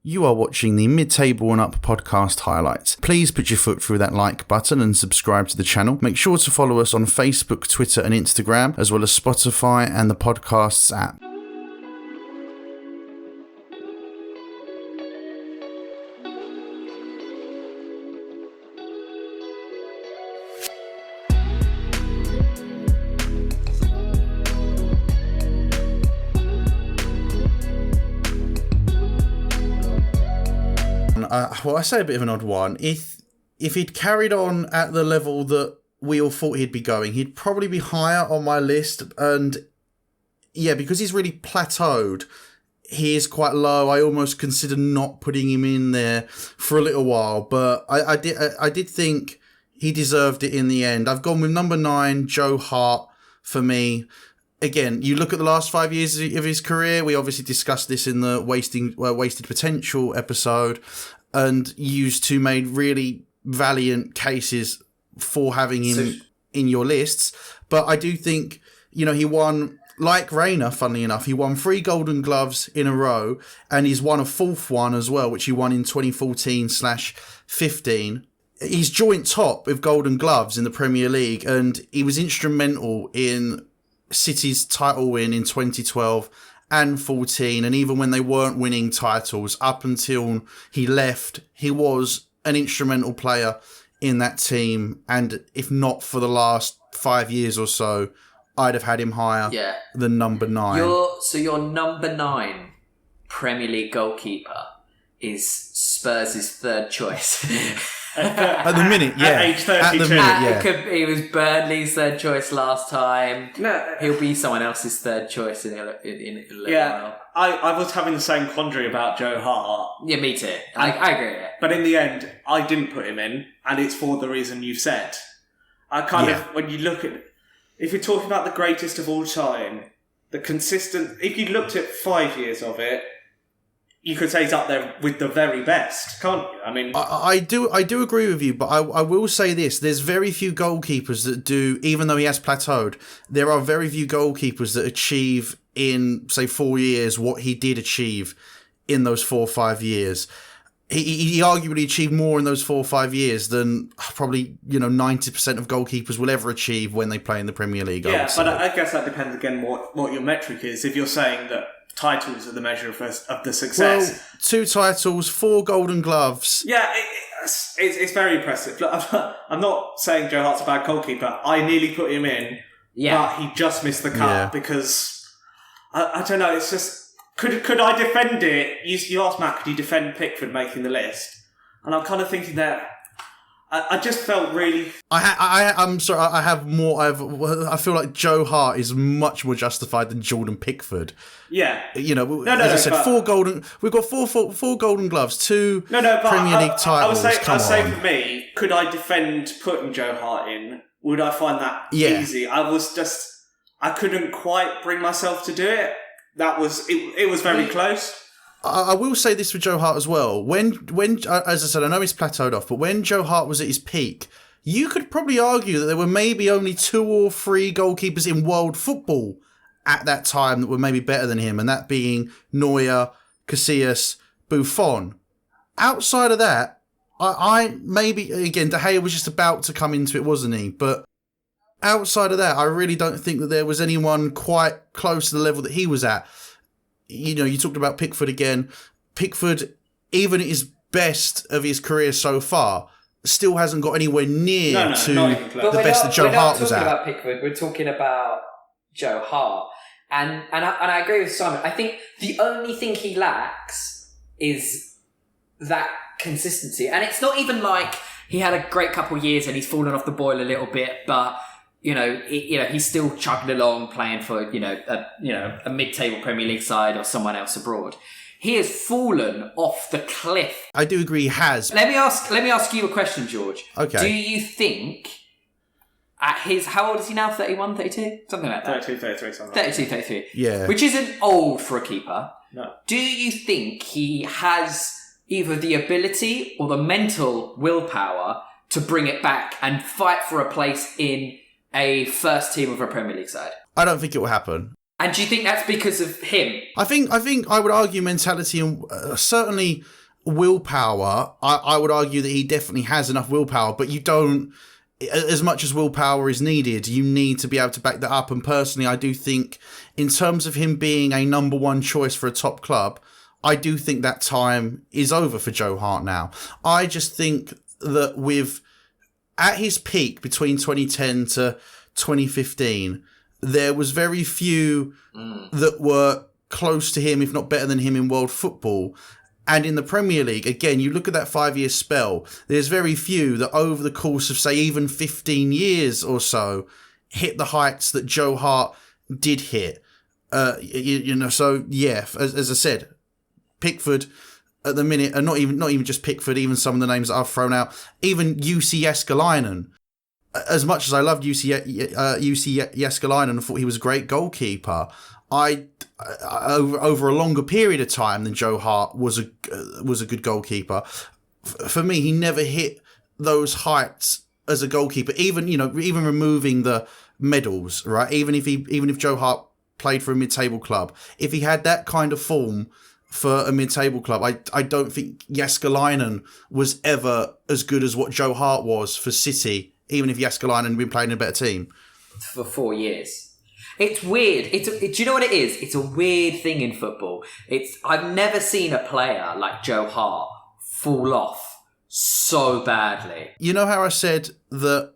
You are watching the Mid-Table and Up podcast highlights. Please put your foot through that like button and subscribe to the channel. Make sure to follow us on Facebook, Twitter and Instagram, as well as Spotify and the podcasts app. Well, I say a bit of an odd one. If he'd carried on at the level that we all thought he'd be going, he'd probably be higher on my list. And yeah, because he's really plateaued, he is quite low. I almost consider not putting him in there for a little while, but I did think he deserved it in the end. I've gone with number 9, Joe Hart, for me. Again, you look at the last 5 years of his career. We obviously discussed this in the wasted potential episode, and you two made really valiant cases for having him in your lists. But I do think, he won, like Rayner, funnily enough, he won 3 Golden Gloves in a row, and he's won a 4th one as well, which he won in 2014/15. He's joint top with Golden Gloves in the Premier League, and he was instrumental in City's title win in 2012 and 14, and even when they weren't winning titles up until he left, he was an instrumental player in that team. And if not for the last 5 years or so, I'd have had him higher than number 9. Your number 9 Premier League goalkeeper is Spurs' third choice. At the minute, yeah. At age 32. At the minute, yeah. He was Burnley's third choice last time. No, he'll be someone else's third choice in a little while. I was having the same quandary about Joe Hart. Yeah, me too. I agree with it. But in the end, I didn't put him in, and it's for the reason you've said. When you look at, if you're talking about the greatest of all time, if you looked at 5 years of it, you could say he's up there with the very best, can't you? I mean, I do agree with you, but I will say this: there's very few goalkeepers that do, even though he has plateaued. There are very few goalkeepers that achieve in, say, 4 years what he did achieve in those 4 or 5 years. He arguably achieved more in those 4 or 5 years than probably 90% of goalkeepers will ever achieve when they play in the Premier League. Yeah, but I guess that depends again what your metric is. If you're saying that titles are the measure of the success. Well, 2 titles, 4 Golden Gloves. Yeah, it's very impressive. Look, I'm not saying Joe Hart's a bad goalkeeper. I nearly put him in, but he just missed the cut because I don't know. It's just could I defend it? You asked Matt, could he defend Pickford making the list? And I'm kind of thinking that. I just felt really. I'm sorry. I have more. I feel like Joe Hart is much more justified than Jordan Pickford. Yeah. As I said, 4 golden. We've got four Golden Gloves, 2 Premier League titles. I would say for me, could I defend putting Joe Hart in? Would I find that easy? I couldn't quite bring myself to do it. It was very close. I will say this for Joe Hart as well. When as I said, I know he's plateaued off, but when Joe Hart was at his peak, you could probably argue that there were maybe only 2 or 3 goalkeepers in world football at that time that were maybe better than him, and that being Neuer, Casillas, Buffon. Outside of that, I maybe, again, De Gea was just about to come into it, wasn't he? But outside of that, I really don't think that there was anyone quite close to the level that he was at. You talked about Pickford again. Pickford, even at his best of his career so far, still hasn't got anywhere near to the best that Joe Hart was at. We're not talking about Pickford. We're talking about Joe Hart. And I agree with Simon. I think the only thing he lacks is that consistency. And it's not even like he had a great couple of years and he's fallen off the boil a little bit, but he's still chugging along playing for, a mid-table Premier League side or someone else abroad. He has fallen off the cliff. I do agree he has. Let me ask you a question, George. Okay. Do you think how old is he now? 31, 32? Something like that. 32, 33, something like that. 32, 33. Yeah. Which isn't old for a keeper. No. Do you think he has either the ability or the mental willpower to bring it back and fight for a place in a first team of a Premier League side? I don't think it will happen. And do you think that's because of him? I think I would argue mentality and certainly willpower. I would argue that he definitely has enough willpower, but you don't, as much as willpower is needed, you need to be able to back that up. And personally, I do think in terms of him being a number one choice for a top club, I do think that time is over for Joe Hart now. I just think that at his peak between 2010 to 2015, there was very few that were close to him, if not better than him in world football. And in the Premier League, again, you look at that 5-year spell, there's very few that over the course of, say, even 15 years or so, hit the heights that Joe Hart did hit. So, yeah, as I said, Pickford at the minute, and not even just Pickford, even some of the names that I've thrown out, even UC Jääskeläinen. As much as I loved UC Jääskeläinen and thought he was a great goalkeeper, over a longer period of time than Joe Hart was a good goalkeeper. For me, he never hit those heights as a goalkeeper. Even removing the medals, right? Even if Joe Hart played for a mid-table club, if he had that kind of form for a mid-table club, I don't think Jääskeläinen was ever as good as what Joe Hart was for City. Even if Jääskeläinen had been playing in a better team. For 4 years. It's weird. Do you know what it is? It's a weird thing in football. I've never seen a player like Joe Hart fall off so badly. You know how I said that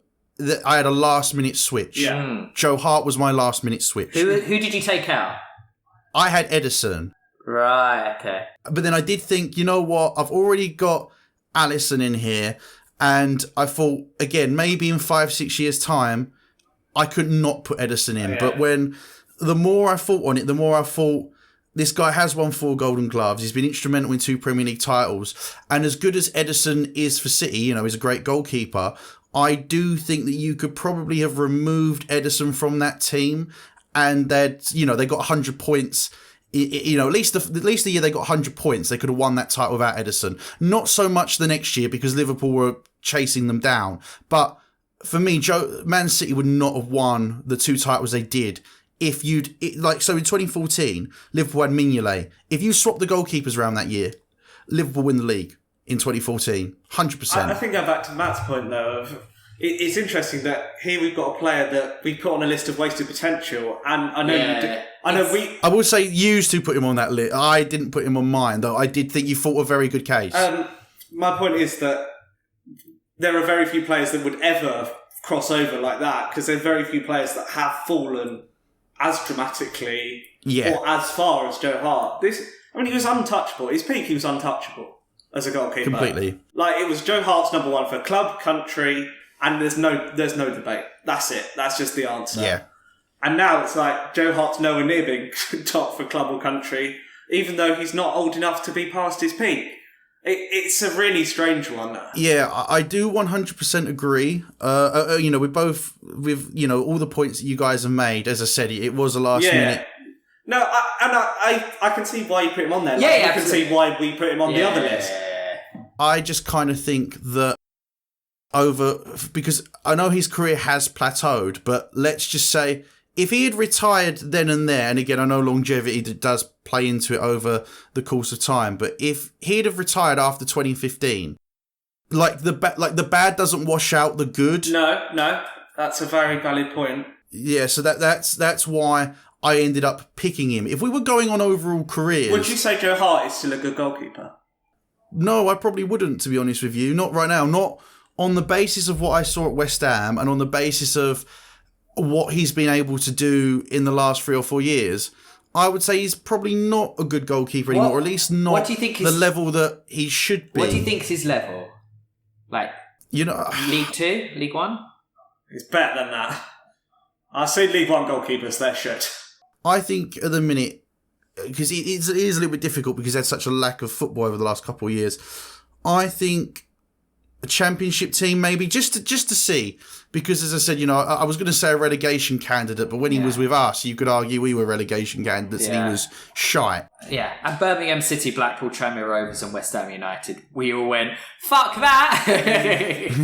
I had a last-minute switch? Yeah. Joe Hart was my last-minute switch. Who did you take out? I had Ederson. Right, okay. But then I did think, you know what? I've already got Alisson in here. And I thought, again, maybe in 5-6 years' time, I could not put Ederson in. Oh, yeah. But the more I thought on it, the more I thought, this guy has won 4 Golden Gloves. He's been instrumental in 2 Premier League titles. And as good as Ederson is for City, he's a great goalkeeper, I do think that you could probably have removed Ederson from that team. And they got 100 points. At least the year they got 100 points, they could have won that title without Ederson. Not so much the next year because Liverpool were chasing them down. But for me, Man City would not have won the 2 titles they did if in 2014, Liverpool had Mignolet. If you swap the goalkeepers around that year, Liverpool win the league in 2014, 100%. I think going back to Matt's point though, it's interesting that here we've got a player that we put on a list of wasted potential, and I will say used to put him on that list. I didn't put him on mine, though. I did think you fought a very good case. My point is that there are very few players that would ever cross over like that, because there's very few players that have fallen as dramatically or as far as Joe Hart. He was untouchable. His peak, he was untouchable as a goalkeeper. Completely. It was Joe Hart's number one for club, country, and there's no debate. That's it. That's just the answer. Yeah. And now it's like Joe Hart's nowhere near being top for club or country, even though he's not old enough to be past his peak. It's a really strange one. Yeah, I do 100% agree. With all the points that you guys have made, as I said, it was a last minute. No, I can see why you put him on there. I can see why we put him on the other list. I just kind of think that because I know his career has plateaued, but let's just say if he had retired then and there, and again, I know longevity does play into it over the course of time, but if he'd have retired after 2015, the bad doesn't wash out the good. No, that's a very valid point. Yeah, so that's why I ended up picking him. If we were going on overall careers, would you say Joe Hart is still a good goalkeeper? No, I probably wouldn't, to be honest with you. Not right now. Not on the basis of what I saw at West Ham and on the basis of what he's been able to do in the last 3 or 4 years. I would say he's probably not a good goalkeeper anymore, or at least not the level that he should be. What do you think is his level? League 2? League 1? It's better than that. I see League 1 goalkeepers, they're shit. I think at the minute, because it is a little bit difficult because there's such a lack of football over the last couple of years, I think a championship team maybe, just to see. Because as I said, I was going to say a relegation candidate, but when he was with us, you could argue we were relegation candidates and he was shite. Yeah, and Birmingham City, Blackpool, Tranmere Rovers and West Ham United, we all went, fuck that!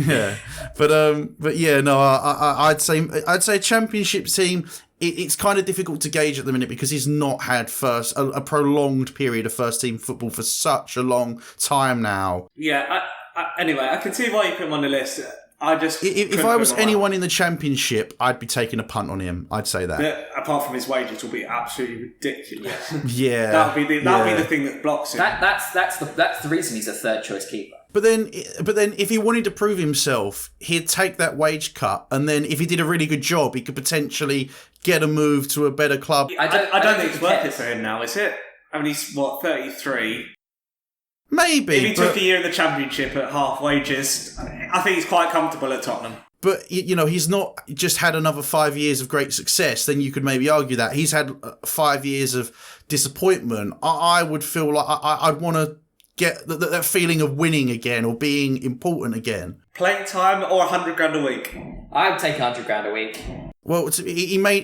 Yeah, but yeah, no, I'd say a championship team it's kind of difficult to gauge at the minute because he's not had a prolonged period of first team football for such a long time now. Yeah. Anyway, I can see why you put him on the list. If I was anyone in the Championship, I'd be taking a punt on him. I'd say that. Apart from his wages, will be absolutely ridiculous. Yeah, that would be the thing that blocks him. That's the reason he's a third choice keeper. But then, if he wanted to prove himself, he'd take that wage cut, and then if he did a really good job, he could potentially get a move to a better club. I don't think it's worth it for him now, is it? I mean, he's 33. Maybe. If he took a year in the Championship at half wages, I think he's quite comfortable at Tottenham. But, he's not just had another 5 years of great success, then you could maybe argue that. He's had 5 years of disappointment. I would feel like I'd want to get that feeling of winning again or being important again. Playing time or $100,000 a week? I'd take $100,000 a week. Well, he made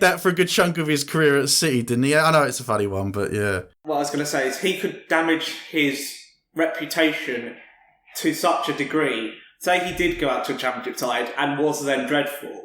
that for a good chunk of his career at City, didn't he? I know it's a funny one, but yeah. What I was going to say is he could damage his reputation to such a degree. Say he did go out to a Championship side and was then dreadful.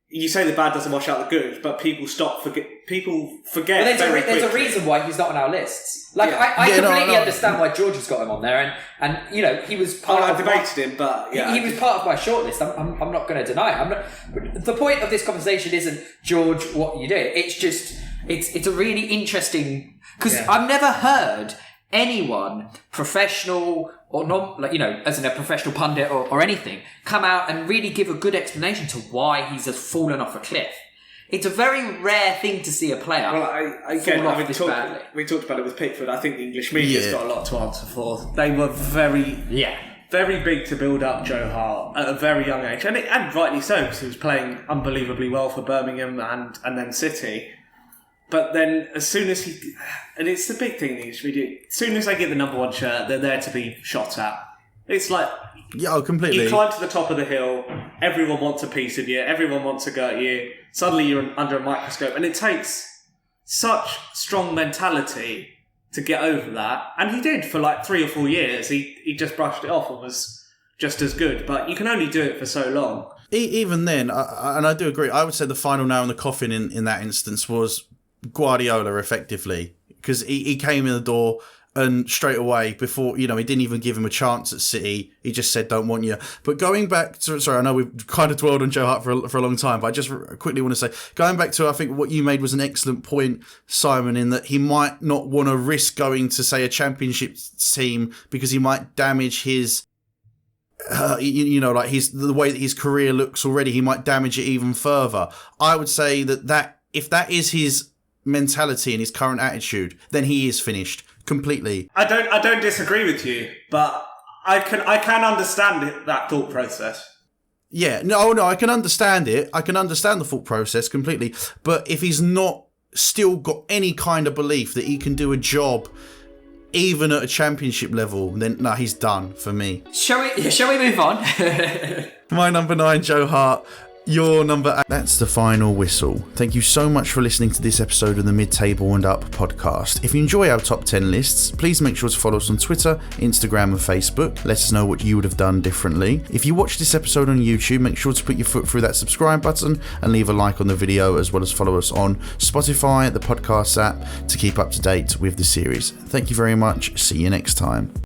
You say the bad doesn't wash out the good, but people forget very quickly. There's a reason why he's not on our lists. Like, yeah. I completely understand why George has got him on there, and he was part of... I debated him, but... Yeah, he was part of my shortlist. I'm not going to deny it. The point of this conversation isn't, George, what you do. It's just... It's a really interesting... Because I've never heard anyone, professional or not, as in a professional pundit or anything, come out and really give a good explanation to why he's fallen off a cliff. It's a very rare thing to see a player fall off this badly. We talked about it with Pickford. I think the English media's got a lot to answer for. They were very big to build up Joe Hart at a very young age, and rightly so, because he was playing unbelievably well for Birmingham and then City. But then, as soon as and it's the big thing in the English media, as soon as they get the number one shirt, they're there to be shot at. It's like, completely. You climb to the top of the hill, everyone wants a piece of you, everyone wants to go at you, suddenly you're under a microscope, and it takes such strong mentality to get over that. And he did for 3 or 4 years. He just brushed it off and was just as good. But you can only do it for so long. Even then, and I do agree, I would say the final nail in the coffin in that instance was Guardiola, effectively, because he came in the door and straight away, before he didn't even give him a chance at City, he just said, "Don't want you." But going back to, sorry, I know we've kind of dwelled on Joe Hart for a long time, but I just quickly want to say, going back to, I think what you made was an excellent point, Simon, in that he might not want to risk going to, say, a Championship team because he might damage his the way that his career looks already. He might damage it even further. I would say that if that is his mentality and his current attitude, then he is finished completely. I don't disagree with you, but I can understand that thought process. Yeah, no, I can understand it. I can understand the thought process completely. But if he's not still got any kind of belief that he can do a job even at a Championship level, then no, he's done for me. Shall we move on? My number 9, Joe Hart. Your number 8. That's the final whistle. Thank you so much for listening to this episode of the Mid-Table and Up podcast. If you enjoy our top 10 lists, please make sure to follow us on Twitter, Instagram and Facebook. Let us know what you would have done differently. If you watch this episode on YouTube, make sure to put your foot through that subscribe button and leave a like on the video, as well as follow us on Spotify, the podcast app, to keep up to date with the series. Thank you very much. See you next time.